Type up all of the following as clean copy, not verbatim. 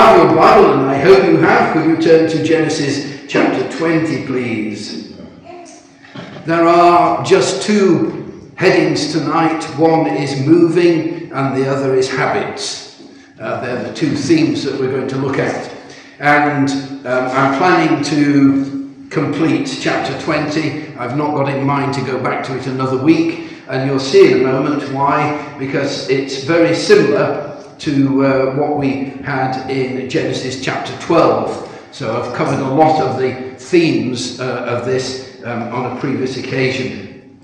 have your Bible, and I hope you have, could you turn to Genesis chapter 20, please? There are just two headings tonight. One is moving and the other is habits. They're the two themes that we're going to look at. And I'm planning to complete chapter 20. I've not got in mind to go back to it another week. And you'll see in a moment why, because it's very similar to what we had in Genesis chapter 12. So I've covered a lot of the themes of this on a previous occasion.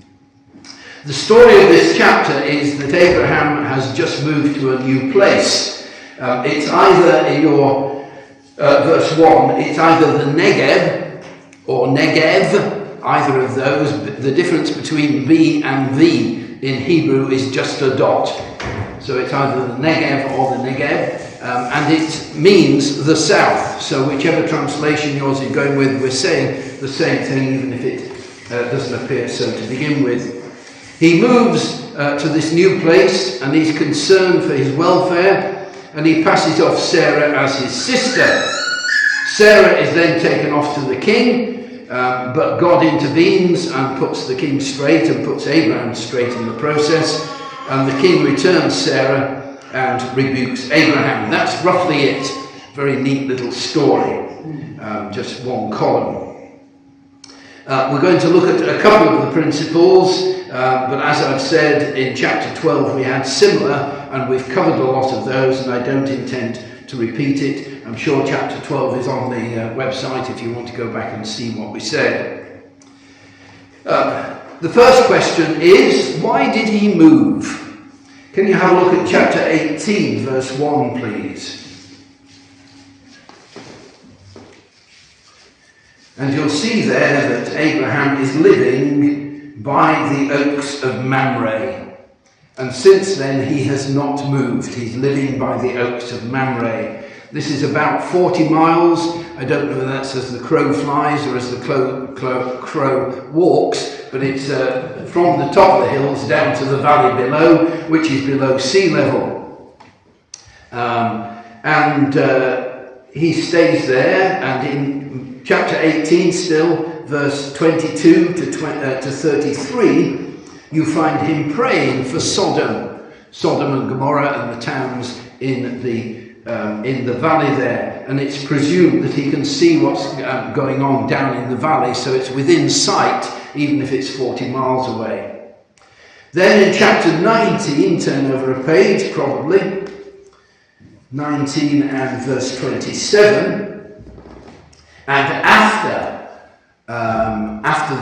The story of this chapter is that Abraham has just moved to a new place. It's either in your verse 1, it's either the Negev or Negev, either of those. The difference between V and V in Hebrew is just a dot. So it's either the Negev or the Negev, and it means the south. So whichever translation yours is going with, we're saying the same thing, even if it doesn't appear so to begin with. He moves to this new place, and he's concerned for his welfare, and he passes off Sarah as his sister. Sarah is then taken off to the king, but God intervenes and puts the king straight and puts Abraham straight in the process. And the king returns Sarah and rebukes Abraham. That's roughly it. Very neat little story. Just one column. We're going to look at a couple of the principles, but as I've said, in chapter 12 we had similar, and we've covered a lot of those, and I don't intend to repeat it. I'm sure chapter 12 is on the website if you want to go back and see what we said. The first question is, why did he move? Can you have a look at chapter 18, verse 1, please? And you'll see there that Abraham is living by the oaks of Mamre. And since then he has not moved. He's living by the oaks of Mamre. This is about 40 miles. I don't know whether that's as the crow flies or as the crow walks, but it's from the top of the hills down to the valley below, which is below sea level. And he stays there, and in chapter 18 still, verse 22 to 33, you find him praying for Sodom and Gomorrah and the towns in the valley there, and it's presumed that he can see what's going on down in the valley, so it's within sight, even if it's 40 miles away. Then in chapter 19, turn over a page probably, 19 and verse 27, and after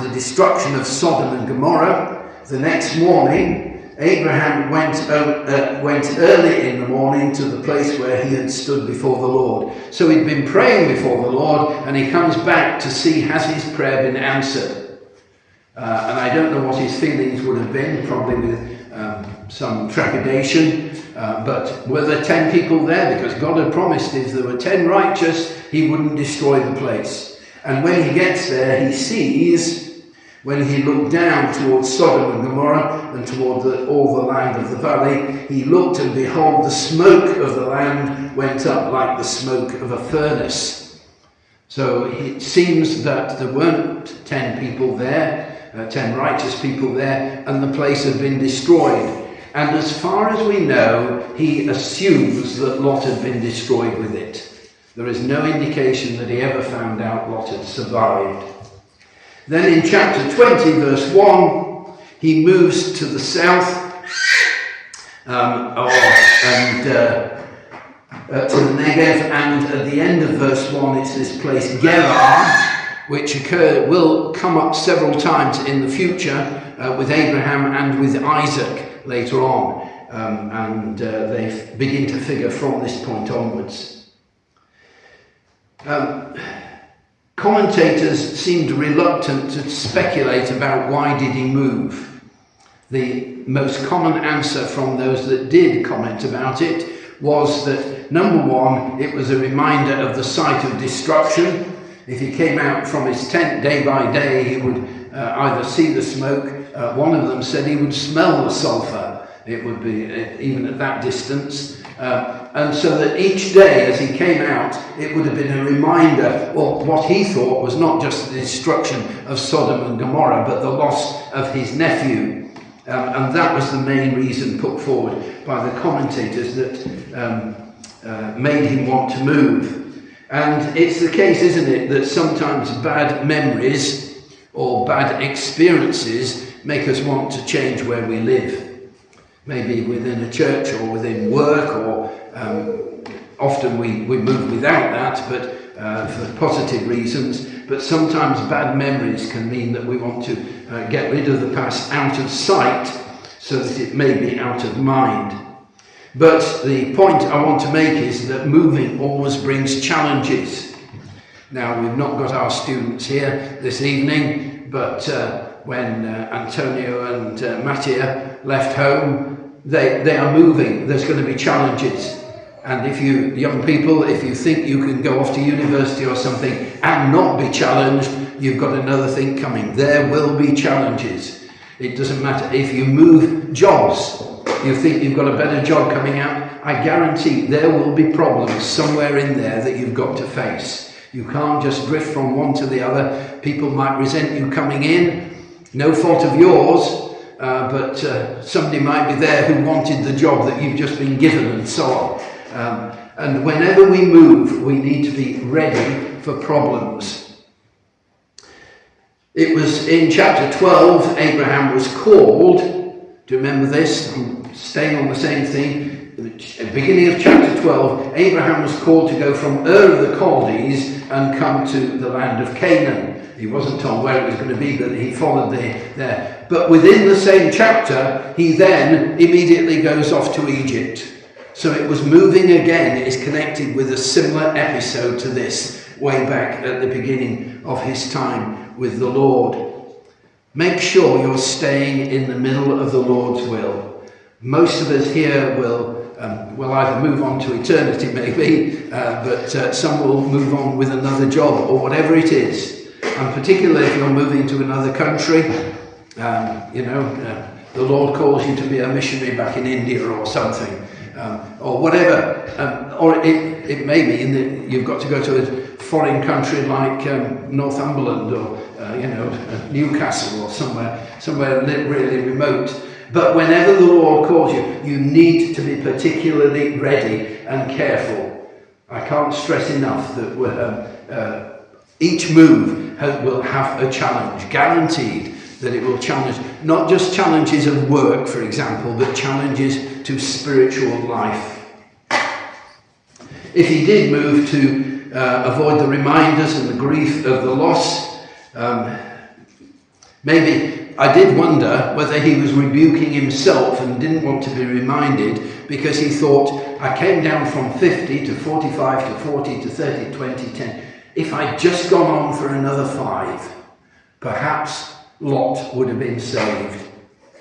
the destruction of Sodom and Gomorrah, the next morning Abraham went early in the morning to the place where he had stood before the Lord. So he'd been praying before the Lord, and he comes back to see, has his prayer been answered? And I don't know what his feelings would have been, probably with some trepidation. But were there 10 people there? Because God had promised if there were 10 righteous, he wouldn't destroy the place. And when he gets there, he sees, when he looked down towards Sodom and Gomorrah and toward all the land of the valley, he looked, and behold, the smoke of the land went up like the smoke of a furnace. So it seems that there weren't 10 people there, 10 righteous people there, and the place had been destroyed. And as far as we know, he assumes that Lot had been destroyed with it. There is no indication that he ever found out Lot had survived. Then in chapter 20, verse 1, he moves to the south, to the Negev, and at the end of verse 1, it's this place, Gerar, which will come up several times in the future with Abraham and with Isaac later on, and they begin to figure from this point onwards. Commentators seemed reluctant to speculate about why did he move. The most common answer from those that did comment about it was that, number one, it was a reminder of the site of destruction. If he came out from his tent day by day, he would either see the smoke. One of them said he would smell the sulphur. It would be, even at that distance. And so that each day as he came out, it would have been a reminder of what he thought was not just the destruction of Sodom and Gomorrah, but the loss of his nephew. And that was the main reason put forward by the commentators that made him want to move. And it's the case, isn't it, that sometimes bad memories or bad experiences make us want to change where we live. Maybe within a church or within work, or often we move without that, but for positive reasons. But sometimes bad memories can mean that we want to get rid of the past out of sight so that it may be out of mind. But the point I want to make is that moving always brings challenges. Now, we've not got our students here this evening, but when Antonio and Mattia left home, they are moving. There's going to be challenges. And if you, young people, if you think you can go off to university or something and not be challenged, you've got another thing coming. There will be challenges. It doesn't matter. If you move jobs, you think you've got a better job coming out, I guarantee there will be problems somewhere in there that you've got to face. You can't just drift from one to the other. People might resent you coming in. No fault of yours. But somebody might be there who wanted the job that you've just been given, and so on. And whenever we move, we need to be ready for problems. It was in chapter 12, Abraham was called. Do you remember this? I'm staying on the same theme. At the beginning of chapter 12, Abraham was called to go from Ur of the Chaldees and come to the land of Canaan. He wasn't told where it was going to be, but he followed there. But within the same chapter, he then immediately goes off to Egypt. So it was moving again is connected with a similar episode to this, way back at the beginning of his time with the Lord. Make sure you're staying in the middle of the Lord's will. Most of us here will either move on to eternity, maybe, but some will move on with another job or whatever it is. And particularly if you're moving to another country, the Lord calls you to be a missionary back in India or something, or whatever. Or it may be you've got to go to a foreign country like Northumberland or Newcastle or somewhere really remote. But whenever the Lord calls you, you need to be particularly ready and careful. I can't stress enough that each move will have a challenge, guaranteed that it will challenge, not just challenges of work, for example, but challenges to spiritual life. If he did move to avoid the reminders and the grief of the loss, maybe I did wonder whether he was rebuking himself and didn't want to be reminded because he thought, I came down from 50 to 45 to 40 to 30, 20, 10. If I'd just gone on for another 5, perhaps Lot would have been saved.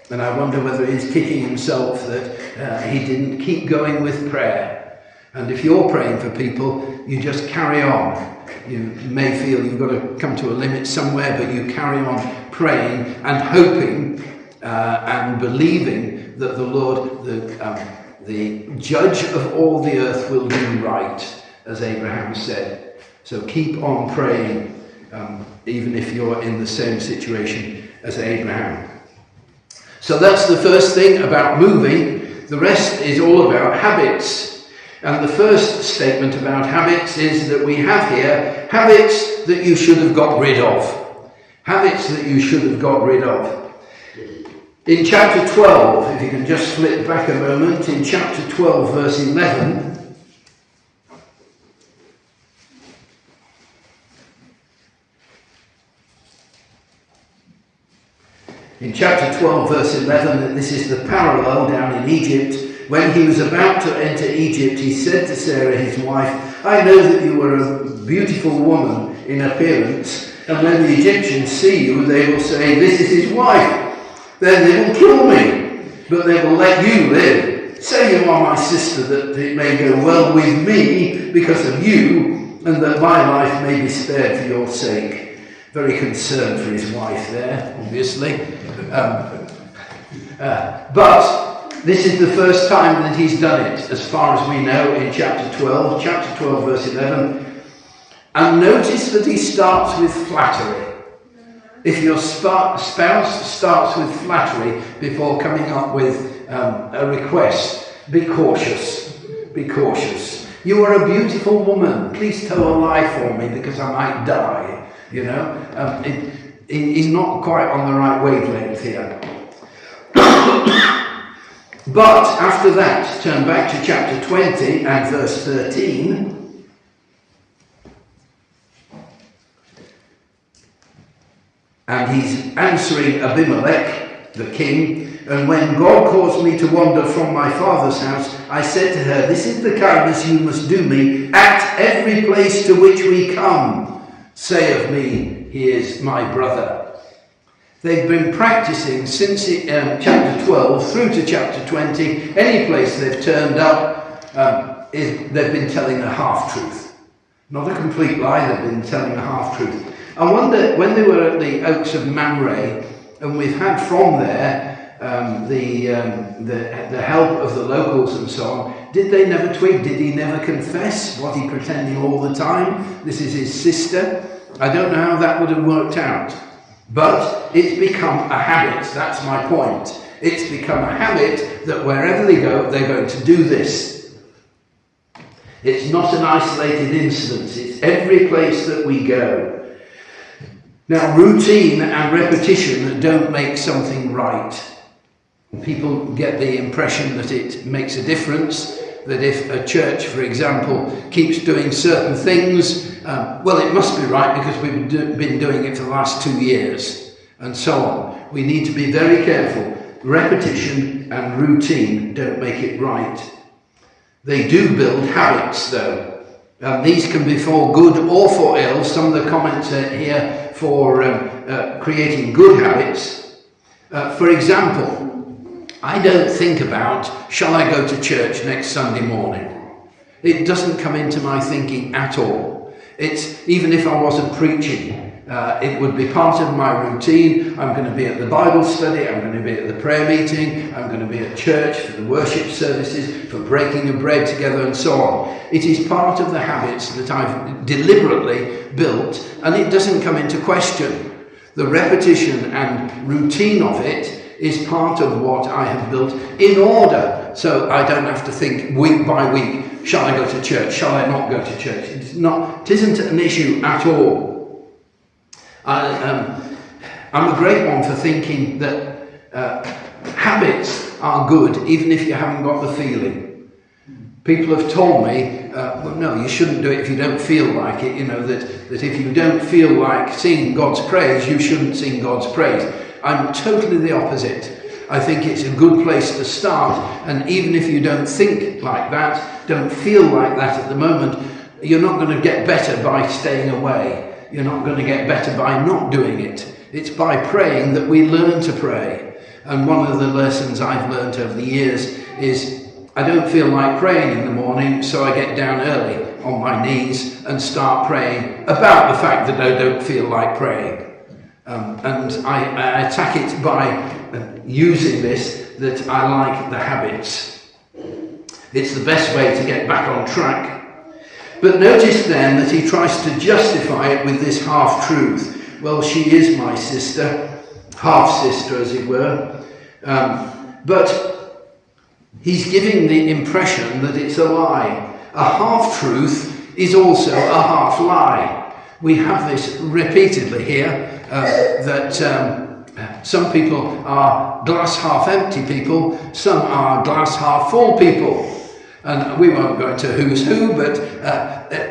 And I wonder whether he's kicking himself that he didn't keep going with prayer. And if you're praying for people, you just carry on. You may feel you've got to come to a limit somewhere, but you carry on praying and hoping and believing that the Lord, the judge of all the earth, will do right, as Abraham said. So keep on praying, even if you're in the same situation as Abraham. So that's the first thing about moving. The rest is all about habits. And the first statement about habits is that we have here habits that you should have got rid of. Habits that you should have got rid of. In chapter 12, if you can just flip back a moment, in chapter 12, verse 11, in chapter 12, verse 11, this is the parallel down in Egypt. When he was about to enter Egypt, he said to Sarah, his wife, I know that you are a beautiful woman in appearance, and when the Egyptians see you, they will say, this is his wife. Then they will kill me, but they will let you live. Say you are my sister, that it may go well with me because of you, and that my life may be spared for your sake. Very concerned for his wife there, obviously. But This is the first time that he's done it, as far as we know, in chapter 12 verse 11. And notice that he starts with flattery. If your spouse starts with flattery before coming up with a request, be cautious. Be cautious. You are a beautiful woman. Please tell a lie for me because I might die. You know, he's not quite on the right wavelength here. But after that, turn back to chapter 20 and verse 13. And he's answering Abimelech, the king. And when God caused me to wander from my father's house, I said to her, this is the kindness you must do me at every place to which we come. Say of me, he is my brother. They've been practicing since chapter 12 through to chapter 20. Any place they've turned up, they've been telling a half-truth. Not a complete lie, they've been telling a half-truth. I wonder, when they were at the Oaks of Mamre, and we've had from there the help of the locals and so on, did they never tweet? Did he never confess? Was he pretending all the time? This is his sister. I don't know how that would have worked out. But it's become a habit. That's my point. It's become a habit that wherever they go, they're going to do this. It's not an isolated incident. It's every place that we go. Now, routine and repetition don't make something right. People get the impression that it makes a difference, that if a church, for example, keeps doing certain things, well, it must be right because we've been doing it for the last 2 years, and so on. We need to be very careful. Repetition and routine don't make it right. They do build habits, though. These can be for good or for ill. Some of the comments are here for creating good habits. For example, I don't think about, shall I go to church next Sunday morning? It doesn't come into my thinking at all. It's, even if I wasn't preaching, it would be part of my routine. I'm going to be at the Bible study, I'm going to be at the prayer meeting, I'm going to be at church for the worship services, for breaking of bread together and so on. It is part of the habits that I've deliberately built, and it doesn't come into question. The repetition and routine of it is part of what I have built in order, so I don't have to think week by week, shall I go to church, shall I not go to church? It isn't an issue at all. I'm a great one for thinking that habits are good even if you haven't got the feeling. People have told me, well, no, you shouldn't do it if you don't feel like it. You know, that if you don't feel like singing God's praise, you shouldn't sing God's praise. I'm totally the opposite. I think it's a good place to start, and even if you don't think like that, don't feel like that at the moment, you're not going to get better by staying away. You're not going to get better by not doing it. It's by praying that we learn to pray. And one of the lessons I've learned over the years is I don't feel like praying in the morning, so I get down early on my knees and start praying about the fact that I don't feel like praying. And I attack it by using this, that I like the habits. It's the best way to get back on track. But notice then that he tries to justify it with this half-truth. Well, she is my sister, half-sister as it were. But he's giving the impression that it's a lie. A half-truth is also a half-lie. We have this repeatedly here, that some people are glass half-empty people, some are glass half-full people. And we won't go into who's who, but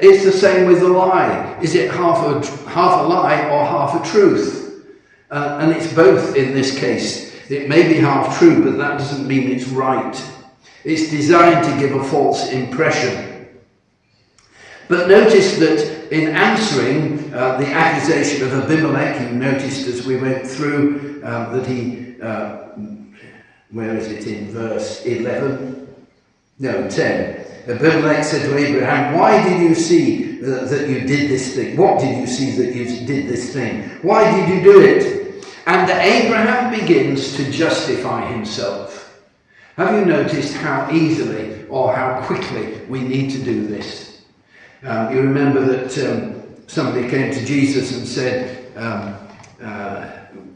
it's the same with the lie. Is it half a lie or half a truth? And it's both in this case. It may be half true, but that doesn't mean it's right. It's designed to give a false impression. But notice that in answering the accusation of Abimelech, you noticed as we went through that he, where is it in verse 11? No, 10. Abimelech said to Abraham, why did you see that you did this thing? What did you see that you did this thing? Why did you do it? And Abraham begins to justify himself. Have you noticed how easily or how quickly we need to do this? You remember that somebody came to Jesus and said,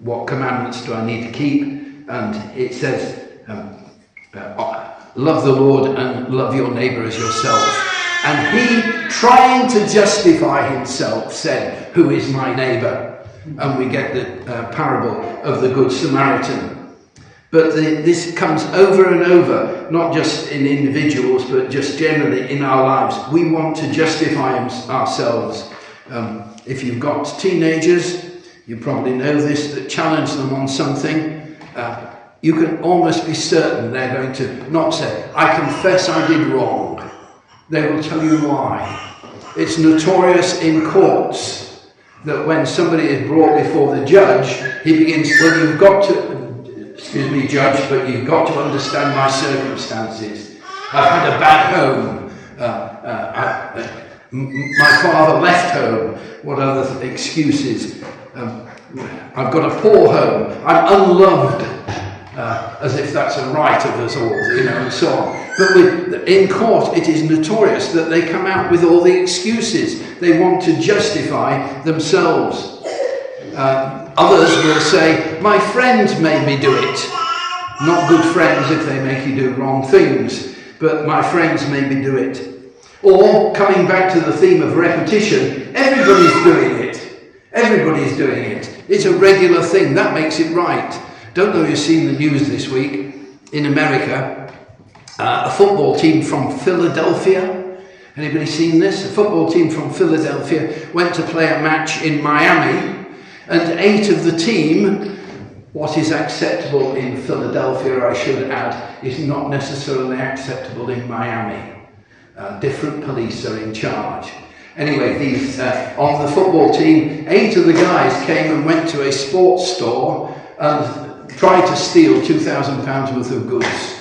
what commandments do I need to keep? And it says, love the Lord and love your neighbour as yourself. And he, trying to justify himself, said, who is my neighbour? And we get the parable of the Good Samaritan. But this comes over and over, not just in individuals, but just generally in our lives. We want to justify ourselves. If you've got teenagers, you probably know this, that challenge them on something, you can almost be certain they're going to not say, I confess I did wrong. They will tell you why. It's notorious in courts that when somebody is brought before the judge, he begins, well, you've got to, excuse me, judge, but you've got to understand my circumstances. I've had a bad home. My father left home. What other excuses? I've got a poor home. I'm unloved. As if that's a right of us all, and so on. But in court, it is notorious that they come out with all the excuses. They want to justify themselves. Others will say, my friends made me do it. Not good friends if they make you do wrong things, but my friends made me do it. Or, coming back to the theme of repetition, everybody's doing it. Everybody's doing it. It's a regular thing. That makes it right. Don't know if you've seen the news this week. In America, a football team from Philadelphia. Anybody seen this? A football team from Philadelphia went to play a match in Miami, and 8 of the team, what is acceptable in Philadelphia, I should add, is not necessarily acceptable in Miami. Different police are in charge. Anyway, these on the football team, 8 of the guys came and went to a sports store and tried to steal £2,000 worth of goods,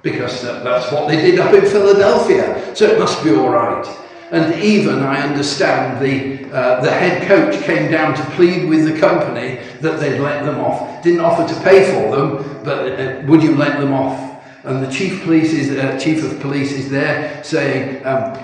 because that's what they did up in Philadelphia, so it must be all right. And even, I understand, the head coach came down to plead with the company that they'd let them off. Didn't offer to pay for them, but would you let them off? And the chief of police is there saying,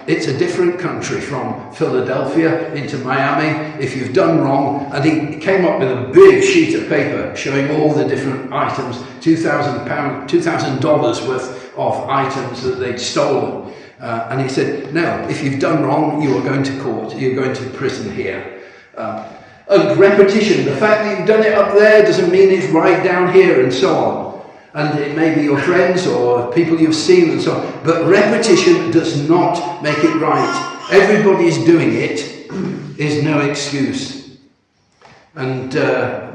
it's a different country from Philadelphia into Miami. If you've done wrong, and he came up with a big sheet of paper showing all the different items, $2,000 worth of items that they'd stolen. And he said, no, if you've done wrong, you are going to court. You're going to prison here. And repetition, the fact that you've done it up there doesn't mean it's right down here, and so on. And it may be your friends or people you've seen and so on. But repetition does not make it right. Everybody's doing it is no excuse. And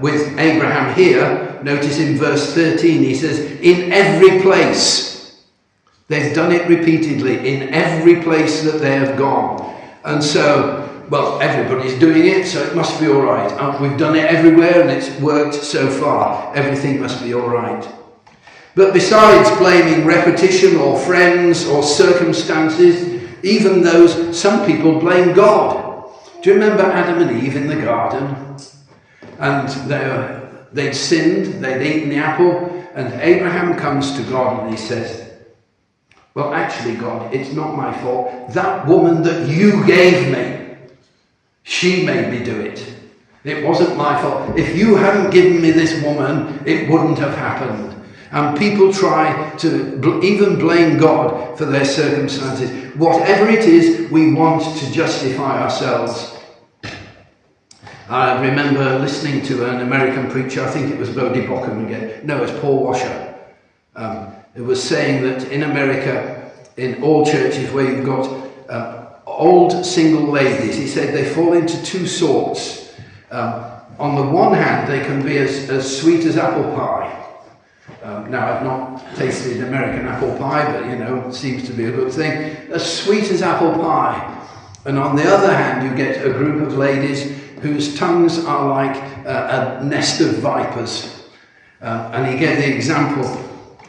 with Abraham here, notice in verse 13, he says, in every place. They've done it repeatedly, in every place that they have gone. And so, well, everybody's doing it, so it must be all right. We've done it everywhere and it's worked so far. Everything must be all right. But besides blaming repetition or friends or circumstances, even those, some people blame God. Do you remember Adam and Eve in the garden? And they'd sinned, they'd eaten the apple, and Abraham comes to God and he says, well, actually, God, it's not my fault. That woman that you gave me, she made me do it. It wasn't my fault. If you hadn't given me this woman, it wouldn't have happened. And people try to even blame God for their circumstances. Whatever it is, we want to justify ourselves. I remember listening to an American preacher, I think it was Bodie Bockham again. No, it's Paul Washer. It was saying that in America, in all churches where you've got old single ladies, he said they fall into 2 sorts. On the one hand, they can be as sweet as apple pie. Now, I've not tasted American apple pie, but, it seems to be a good thing. As sweet as apple pie. And on the other hand, you get a group of ladies whose tongues are like a nest of vipers. And he gave the example.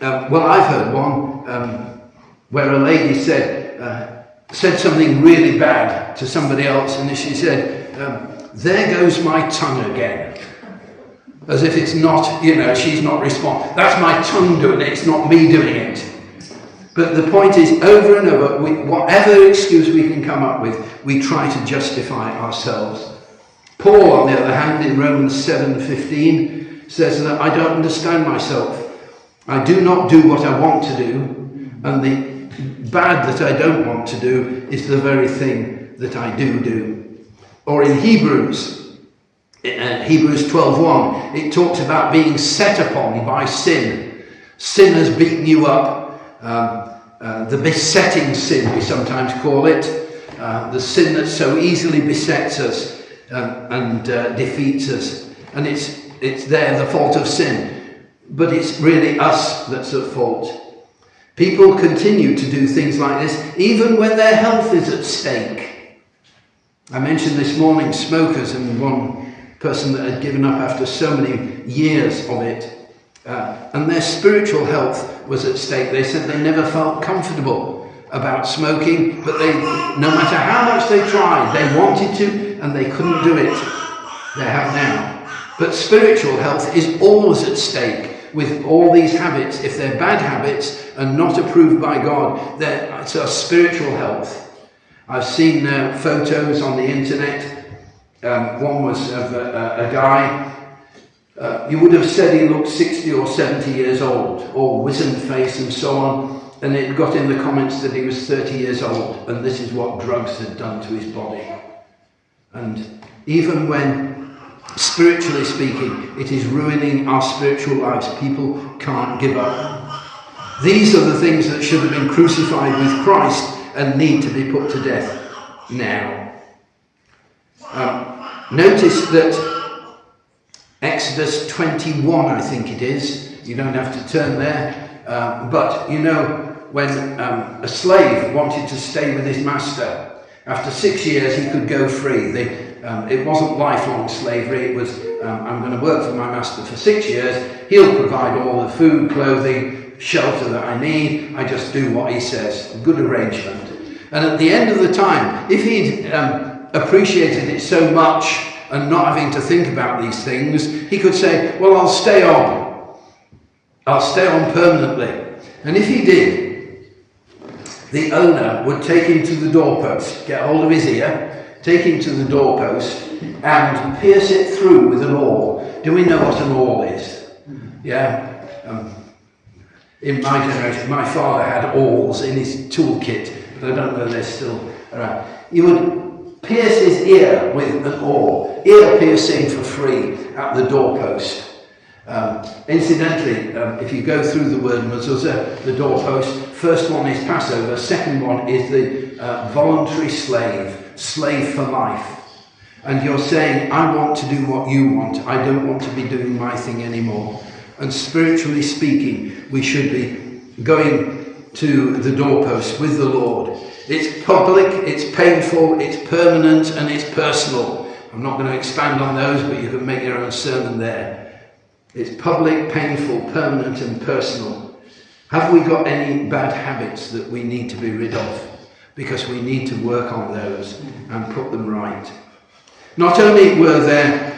Well, I've heard one where a lady said something really bad to somebody else, and she said, there goes my tongue again. As if it's not, she's not responding. That's my tongue doing it, it's not me doing it. But the point is, over and over, whatever excuse we can come up with, we try to justify ourselves. Paul, on the other hand, in Romans 7:15, says that I don't understand myself. I do not do what I want to do, and the bad that I don't want to do is the very thing that I do. Or in Hebrews 12:1, it talks about being set upon by sin. Sin has beaten you up. The besetting sin, we sometimes call it. The sin that so easily besets us and defeats us. And it's there, the fault of sin. But it's really us that's at fault. People continue to do things like this, even when their health is at stake. I mentioned this morning smokers, and one person that had given up after so many years of it. And their spiritual health was at stake. They said they never felt comfortable about smoking, but no matter how much they tried, they wanted to, and they couldn't do it. They have now. But spiritual health is always at stake with all these habits. If they're bad habits and not approved by God, it's our spiritual health. I've seen photos on the internet. One was of a guy. You would have said he looked 60 or 70 years old, all wizened face and so on. And it got in the comments that he was 30 years old, and this is what drugs had done to his body. And even when, spiritually speaking, it is ruining our spiritual lives, people can't give up. These are the things that should have been crucified with Christ and need to be put to death now. Notice that Exodus 21, I think it is. You don't have to turn there. But when a slave wanted to stay with his master, after 6 years he could go free. It wasn't lifelong slavery. It was, I'm going to work for my master for 6 years. He'll provide all the food, clothing, shelter that I need. I just do what he says. A good arrangement. And at the end of the time, if he'd appreciated it so much and not having to think about these things, he could say, well, I'll stay on. I'll stay on permanently. And if he did, the owner would take him to the doorpost, get hold of his ear, take him to the doorpost and pierce it through with an awl. Do we know what an awl is? Yeah. In my generation, my father had awls in his toolkit, but I don't know they're still around. You would pierce his ear with an awl, ear piercing for free at the doorpost. Incidentally, if you go through the word mezuzah, the doorpost, first one is Passover, second one is the voluntary slave for life. And you're saying, I want to do what you want. I don't want to be doing my thing anymore. And spiritually speaking, we should be going to the doorpost with the Lord. It's public, it's painful, it's permanent, and it's personal. I'm not going to expand on those, but you can make your own sermon there. It's public, painful, permanent, and personal. Have we got any bad habits that we need to be rid of? Because we need to work on those and put them right. Not only were there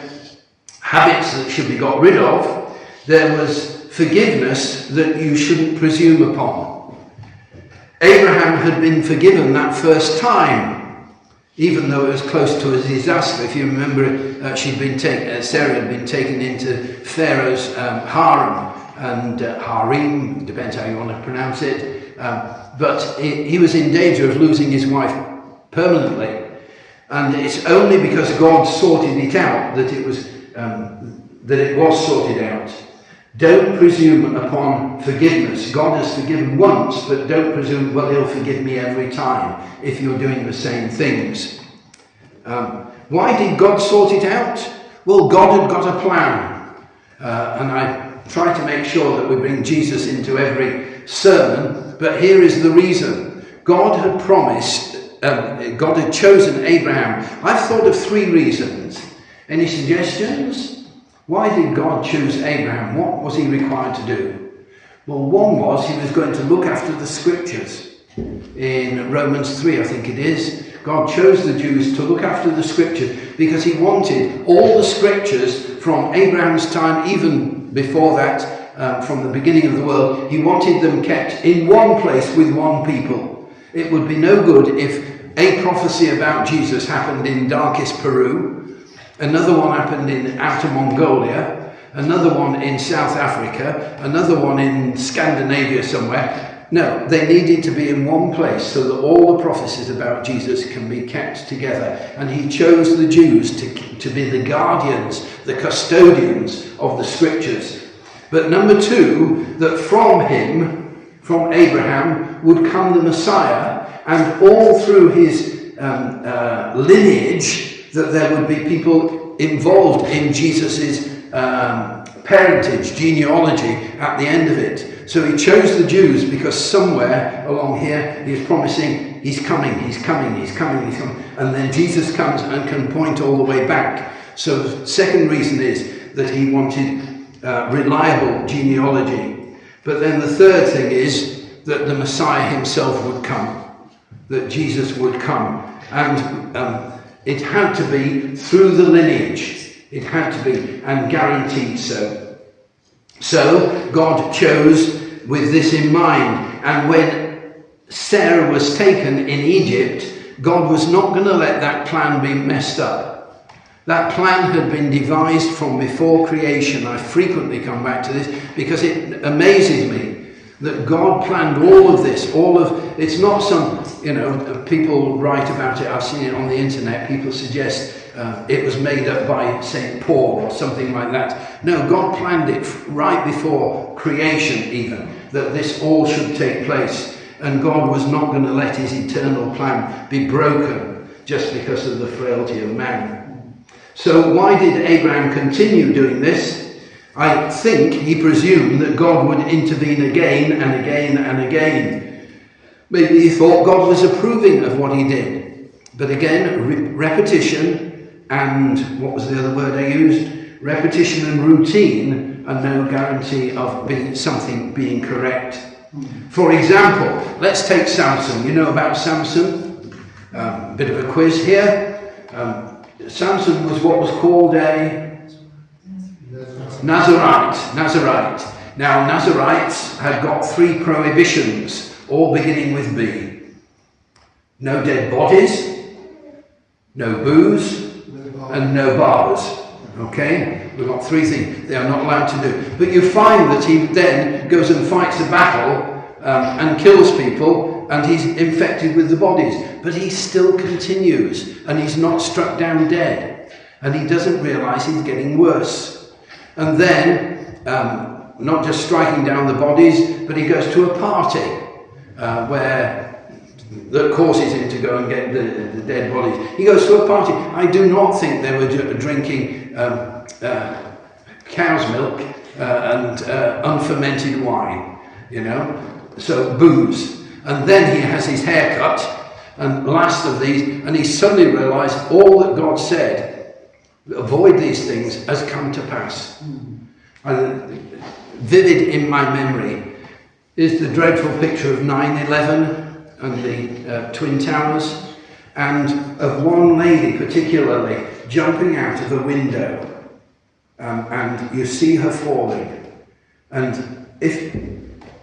habits that should be got rid of, there was forgiveness that you shouldn't presume upon. Abraham had been forgiven that first time, even though it was close to a disaster. If you remember, Sarah had been taken into Pharaoh's harem, and harem, depends how you want to pronounce it, but he was in danger of losing his wife permanently. And it's only because God sorted it out that it was sorted out. Don't presume upon forgiveness. God has forgiven once, but don't presume, well, he'll forgive me every time if you're doing the same things. Why did God sort it out? Well, God had got a plan. And I try to make sure that we bring Jesus into every sermon, but here is the reason. God had promised, God had chosen Abraham. I've thought of 3 reasons. Any suggestions? Why did God choose Abraham? What was he required to do? Well, one was he was going to look after the scriptures. In Romans 3, I think it is, God chose the Jews to look after the scriptures because he wanted all the scriptures from Abraham's time, even before that, from the beginning of the world. He wanted them kept in one place with one people. It would be no good if a prophecy about Jesus happened in darkest Peru, another one happened in outer Mongolia, another one in South Africa, another one in Scandinavia somewhere. No, they needed to be in one place so that all the prophecies about Jesus can be kept together. And he chose the Jews to be the guardians, the custodians of the scriptures. But number two, that from him, from Abraham, would come the Messiah, and all through his lineage, that there would be people involved in Jesus's parentage, genealogy at the end of it. So he chose the Jews because somewhere along here he is promising he's coming. And then Jesus comes and can point all the way back. So the second reason is that he wanted reliable genealogy. But then the third thing is that the Messiah himself would come, that Jesus would come. And it had to be through the lineage. It had to be, and guaranteed so. So God chose with this in mind. And when Sarah was taken in Egypt, God was not going to let that plan be messed up. That plan had been devised from before creation. I frequently come back to this because it amazes me that God planned all of this. It's not some, people write about it. I've seen it on the internet. People suggest it was made up by St. Paul or something like that. No, God planned it right before creation even, that this all should take place. And God was not going to let his eternal plan be broken just because of the frailty of man. So why did Abraham continue doing this? I think he presumed that God would intervene again and again and again. Maybe he thought God was approving of what he did. But again, repetition and, what was the other word I used? Repetition and routine are no guarantee of something being correct. For example, let's take Samson. You know about Samson? Bit of a quiz here. Samson was what was called a Nazarite. Now, Nazarites had got 3 prohibitions, all beginning with B. No dead bodies, no booze, and no bars. Okay? We've got 3 things they are not allowed to do. But you find that he then goes and fights a battle and kills people, and he's infected with the bodies. But he still continues, and he's not struck down dead. And he doesn't realise he's getting worse. And then, not just striking down the bodies, but he goes to a party where that causes him to go and get the dead bodies. He goes to a party. I do not think they were drinking cow's milk and unfermented wine, so booze. And then he has his hair cut, and last of these, and he suddenly realised all that God said, avoid these things, has come to pass. Vivid in my memory is the dreadful picture of 9/11 and the Twin Towers, and of one lady particularly jumping out of a window, and you see her falling. And if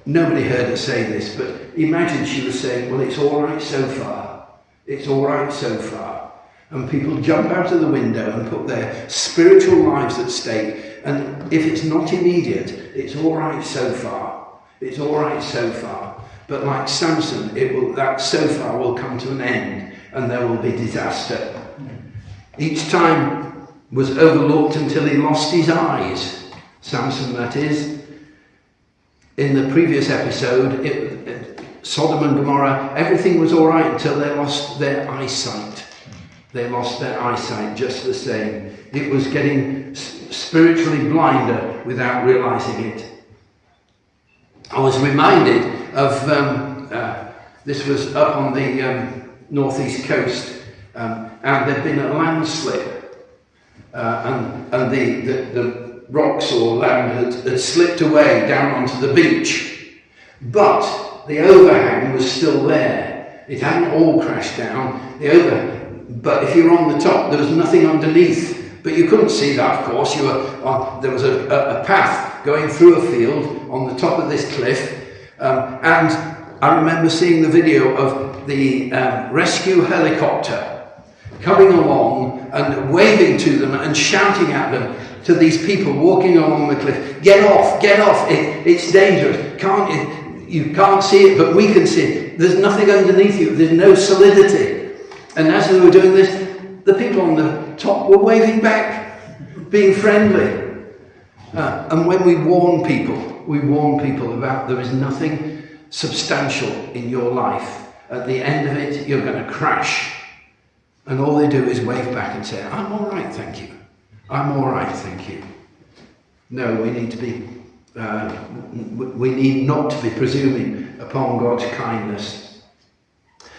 nobody heard her say this, but imagine she was saying, well, it's all right so far. It's all right so far. And people jump out of the window and put their spiritual lives at stake. And if it's not immediate, it's all right so far. It's all right so far. But like Samson, that so far will come to an end, and there will be disaster. Each time was overlooked until he lost his eyes. Samson, that is. In the previous episode, Sodom and Gomorrah, everything was all right until they lost their eyesight. They lost their eyesight just the same. It was getting spiritually blinder without realizing it. I was reminded of, this was up on the northeast coast, and there'd been a landslip, and the rocks or land had slipped away down onto the beach, but the overhang was still there, It hadn't all crashed down. But if you're on the top, there was nothing underneath. But you couldn't see that, of course. There was a path going through a field on the top of this cliff. And I remember seeing the video of the rescue helicopter coming along and waving to them and shouting at them, to these people walking along the cliff. Get off, get off. It's dangerous. You can't see it, but we can see it. There's nothing underneath you. There's no solidity. And as they were doing this, the people on the top were waving back, being friendly. And when we warn people about there is nothing substantial in your life. At the end of it, you're going to crash. And all they do is wave back and say, I'm all right, thank you. I'm all right, thank you. No, we need not to be presuming upon God's kindness.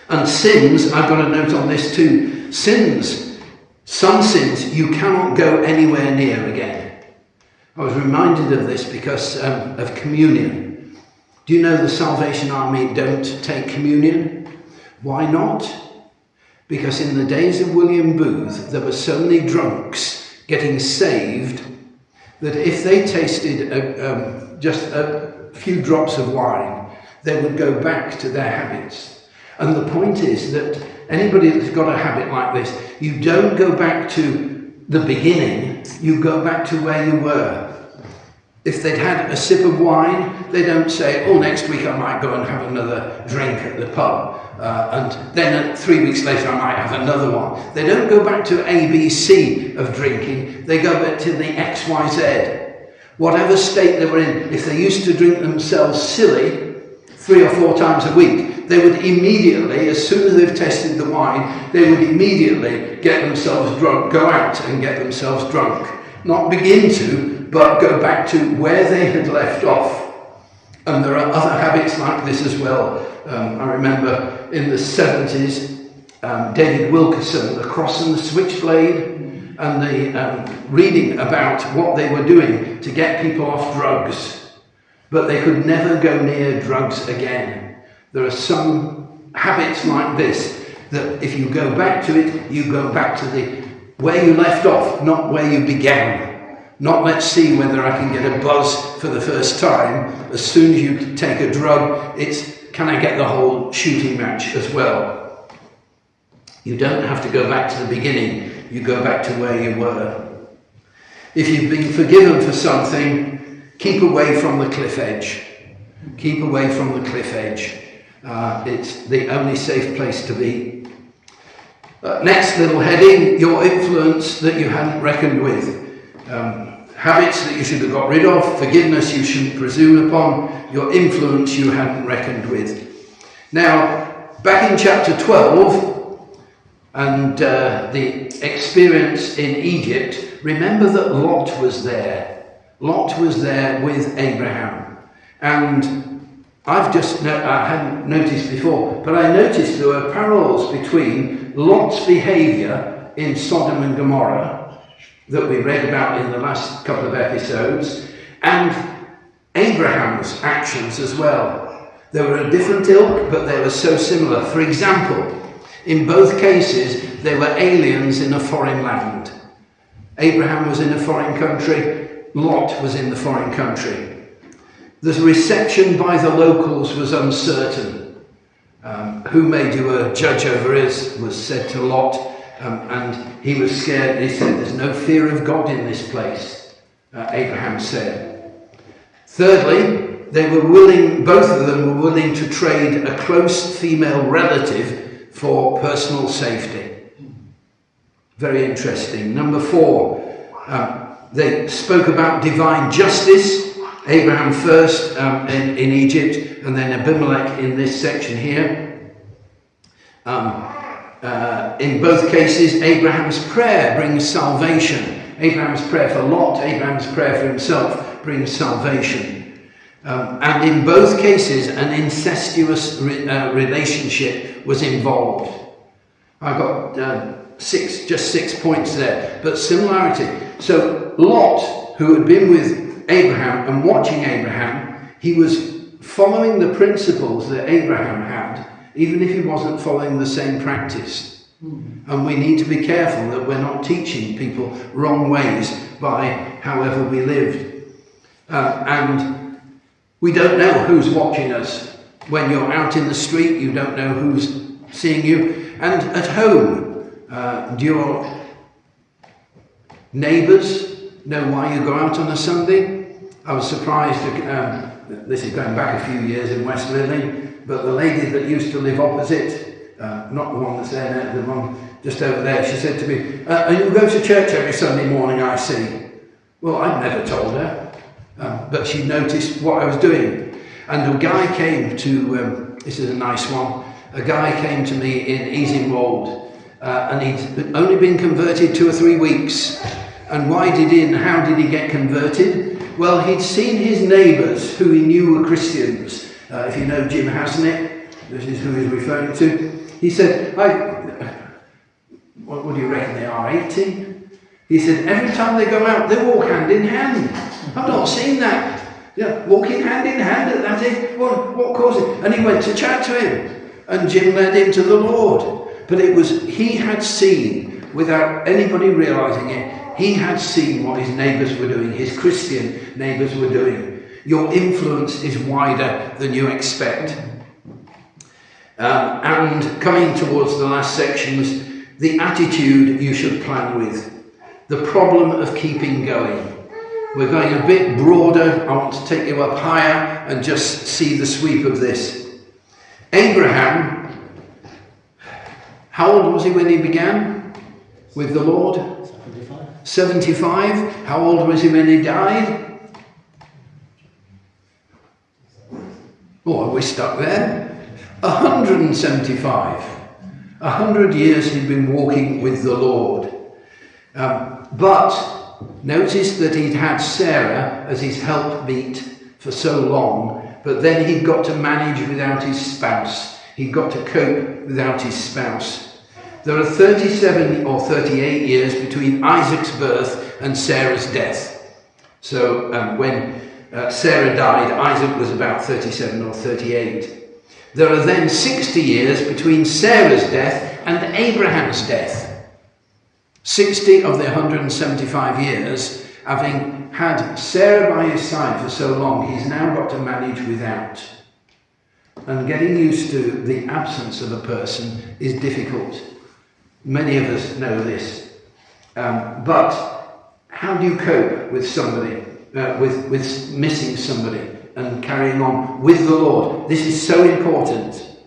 And sins, I've got a note on this too. Some sins you cannot go anywhere near again. I was reminded of this because of communion. Do you know the Salvation Army don't take communion? Why not? Because in the days of William Booth, there were so many drunks getting saved that if they tasted just a few drops of wine, they would go back to their habits. And the point is that anybody that's got a habit like this, you don't go back to the beginning, you go back to where you were. If they'd had a sip of wine, they don't say, oh, next week I might go and have another drink at the pub. And then 3 weeks later I might have another one. They don't go back to ABC of drinking, they go back to the XYZ. Whatever state they were in, if they used to drink themselves silly 3 or 4 times a week, they would immediately, as soon as they've tasted the wine, they would immediately get themselves drunk, go out and get themselves drunk. Not begin to, but go back to where they had left off. And there are other habits like this as well. I remember in the 70s, David Wilkerson, The Cross and the Switchblade, and the reading about what they were doing to get people off drugs. But they could never go near drugs again. There are some habits like this, that if you go back to it, you go back to where you left off, not where you began. Not let's see whether I can get a buzz for the first time. As soon as you take a drug, it's can I get the whole shooting match as well? You don't have to go back to the beginning. You go back to where you were. If you've been forgiven for something, keep away from the cliff edge. Keep away from the cliff edge. It's the only safe place to be. Next little heading, your influence that you hadn't reckoned with. Habits that you should have got rid of, forgiveness you shouldn't presume upon, your influence you hadn't reckoned with. Now, back in chapter 12, and the experience in Egypt, remember that Lot was there. Lot was there with Abraham. And I hadn't noticed before, but I noticed there were parallels between Lot's behaviour in Sodom and Gomorrah, that we read about in the last couple of episodes, and Abraham's actions as well. They were a different ilk, but they were so similar. For example, in both cases, they were aliens in a foreign land. Abraham was in a foreign country, Lot was in the foreign country. The reception by the locals was uncertain. Who made you a judge over us, was said to Lot. And he was scared. He said, there's no fear of God in this place, Abraham said. Thirdly, both of them were willing to trade a close female relative for personal safety. Very interesting. Number 4, they spoke about divine justice. Abraham first in Egypt, and then Abimelech in this section here. In both cases, Abraham's prayer brings salvation. Abraham's prayer for Lot, Abraham's prayer for himself brings salvation. And in both cases, an incestuous relationship was involved. I've got 6 points there, but similarity. So Lot, who had been with Abraham and watching Abraham, he was following the principles that Abraham had even if he wasn't following the same practice. And we need to be careful that we're not teaching people wrong ways by however we lived. And we don't know who's watching us. When you're out in the street, you don't know who's seeing you. And at home, do your neighbours know why you go out on a Sunday? I was surprised, this is going back a few years in West Lilling, but the lady that used to live opposite, not the one that's there, the one just over there, she said to me, and you go to church every Sunday morning, I see. Well, I'd never told her, but she noticed what I was doing. And a guy came to, this is a nice one, a guy came to me in Easingwold, and he'd only been converted 2 or 3 weeks. And why did he and how did he get converted? Well, he'd seen his neighbours who he knew were Christians. If you know Jim Hasnett, this is who he's referring to. He said, what do you reckon they are, 80? He said, every time they go out, they walk hand in hand. I've not seen that. Yeah, walking hand in hand at that age. What caused it? And he went to chat to him. And Jim led him to the Lord. But it was, he had seen, without anybody realising it, he had seen what his neighbours were doing, his Christian neighbours were doing. Your influence is wider than you expect. And coming towards the last sections, the attitude you should plan with. The problem of keeping going. We're going a bit broader. I want to take you up higher and just see the sweep of this. Abraham, how old was he when he began with the Lord? 75. How old was he when he died? Oh, we're stuck there. 175. 100 years he'd been walking with the Lord. But notice that he'd had Sarah as his helpmeet for so long, but then he'd got to manage without his spouse. He'd got to cope without his spouse. There are 37 or 38 years between Isaac's birth and Sarah's death. So when Sarah died, Isaac was about 37 or 38. There are then 60 years between Sarah's death and Abraham's death. 60 of the 175 years, having had Sarah by his side for so long, he's now got to manage without. And getting used to the absence of a person is difficult. Many of us know this. But how do you cope with somebody, with missing somebody and carrying on with the Lord? This is so important.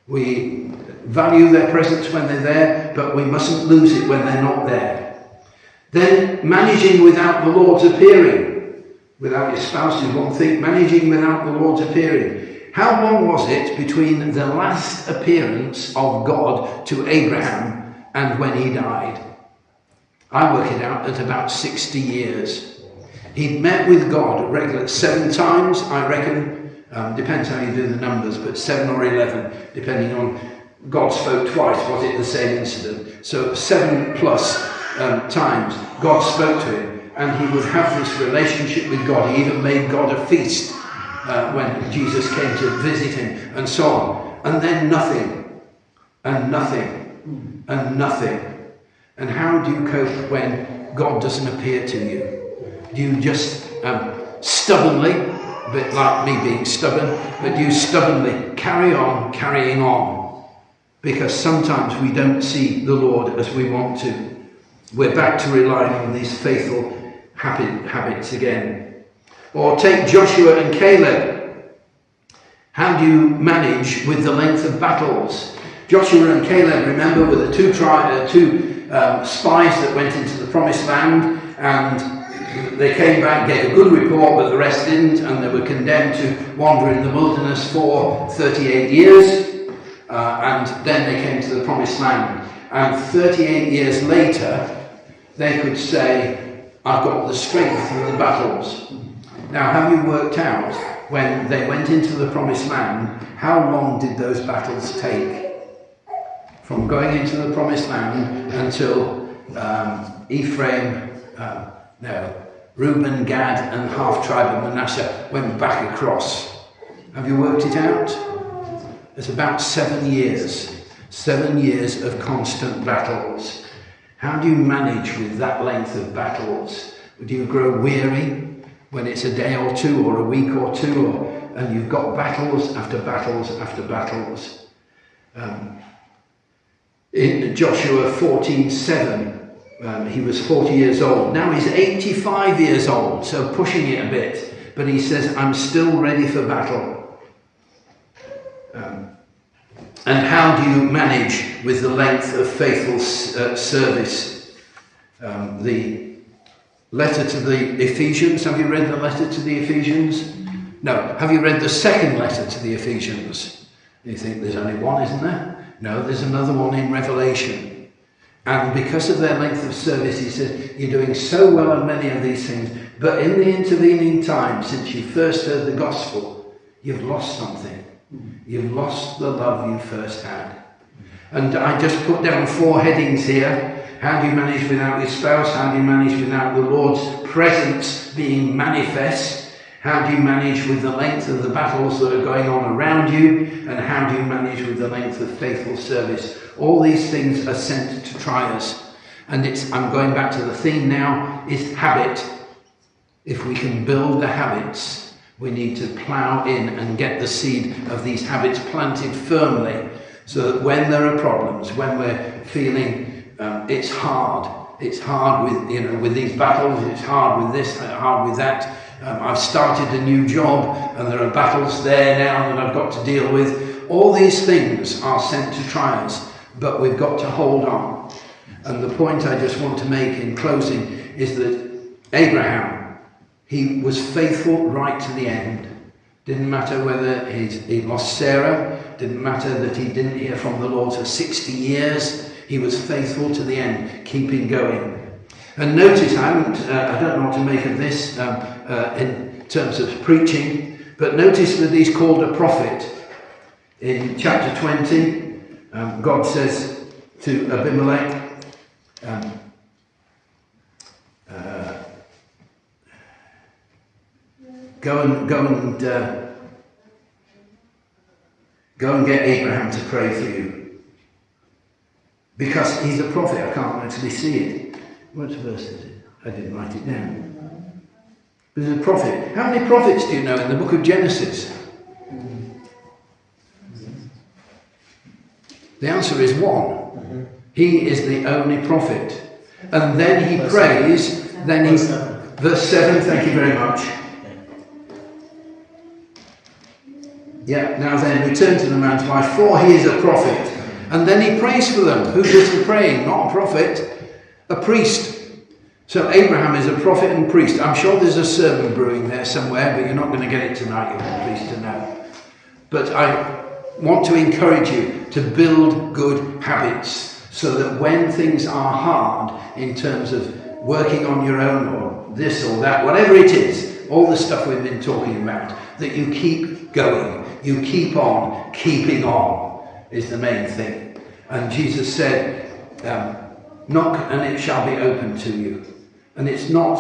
We value their presence when they're there, but we mustn't lose it when they're not there. Then managing without the Lord's appearing. Without your spouse is one thing, managing without the Lord's appearing. How long was it between the last appearance of God to Abraham and when he died? I work it out at about 60 years. He'd met with God regularly 7 times, I reckon. Depends how you do the numbers, but 7 or 11, depending on God spoke twice, was it the same incident? So 7 plus times God spoke to him, and he would have this relationship with God. He even made God a feast when Jesus came to visit him, and so on. And then nothing, and nothing, and nothing. And how do you cope when God doesn't appear to you? Do you just stubbornly, a bit like me being stubborn, but do you stubbornly carry on carrying on? Because sometimes we don't see the Lord as we want to. We're back to relying on these faithful habits again. Or take Joshua and Caleb. How do you manage with the length of battles? Joshua and Caleb, remember, were the two spies that went into the promised land, and they came back, gave a good report, but the rest didn't, and they were condemned to wander in the wilderness for 38 years. And then they came to the promised land. And 38 years later, they could say, I've got the strength for the battles. Now, have you worked out, when they went into the promised land, how long did those battles take? From going into the promised land until Reuben, Gad, and half tribe of Manasseh went back across. Have you worked it out? It's about 7 years. 7 years of constant battles. How do you manage with that length of battles? Do you grow weary when it's a day or two or a week or two, and you've got battles after battles after battles? In Joshua 14:7, he was 40 years old. Now he's 85 years old, so pushing it a bit. But he says, I'm still ready for battle. And how do you manage with the length of faithful service? The letter to the Ephesians. Have you read the letter to the Ephesians? No. Have you read the second letter to the Ephesians? You think there's only one, isn't there? No, there's another one in Revelation. And because of their length of service, he said, you're doing so well on many of these things, but in the intervening time, since you first heard the gospel, you've lost something. You've lost the love you first had. And I just put down 4 headings here. How do you manage without your spouse? How do you manage without the Lord's presence being manifest? How do you manage with the length of the battles that are going on around you? And how do you manage with the length of faithful service? All these things are sent to try us. And I'm going back to the theme now, is habit. If we can build the habits, we need to plough in and get the seed of these habits planted firmly, so that when there are problems, when we're feeling it's hard with these battles, it's hard with this, hard with that. I've started a new job and there are battles there now that I've got to deal with. All these things are sent to try us, but we've got to hold on. And the point I just want to make in closing is that Abraham, he was faithful right to the end. Didn't matter whether he lost Sarah, didn't matter that he didn't hear from the Lord for 60 years. He was faithful to the end, keeping going. And notice, I don't know what to make of this in terms of preaching, but notice that he's called a prophet. In chapter 20, God says to Abimelech, Go and get Abraham to pray for you. Because he's a prophet. I can't actually see it. What verse is it? I didn't write it down. He's a prophet. How many prophets do you know in the book of Genesis? The answer is 1. He is the only prophet. And then he prays. Verse 7, thank you very much. Yeah, now then, return to the man's wife, for he is a prophet. And then he prays for them. Who does the praying? Not a prophet, a priest. So Abraham is a prophet and priest. I'm sure there's a sermon brewing there somewhere, but you're not going to get it tonight, you'll be pleased to know. But I want to encourage you to build good habits, so that when things are hard in terms of working on your own or this or that, whatever it is, all the stuff we've been talking about, that you keep going. You keep on, keeping on is the main thing. And Jesus said, knock and it shall be opened to you. And it's not,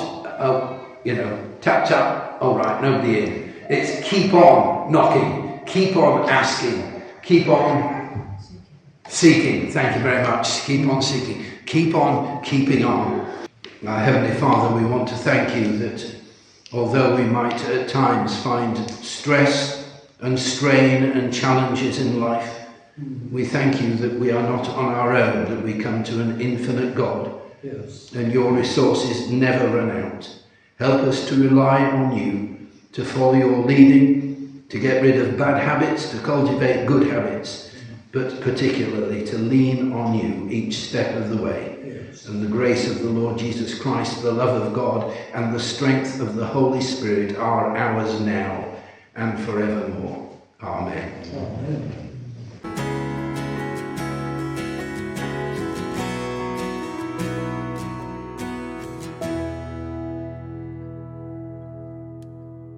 tap, tap, all right, nobody in. It's keep on knocking, keep on asking, keep on seeking. Thank you very much. Keep on seeking. Keep on keeping on. Our Heavenly Father, we want to thank you that although we might at times find stress and strain and challenges in life, we thank you that we are not on our own, that we come to an infinite God. Yes. And your resources never run out. Help us to rely on you, to follow your leading, to get rid of bad habits, to cultivate good habits, but particularly to lean on you each step of the way. Yes. And the grace of the Lord Jesus Christ, the love of God, and the strength of the Holy Spirit are ours now and forevermore. Amen. Amen.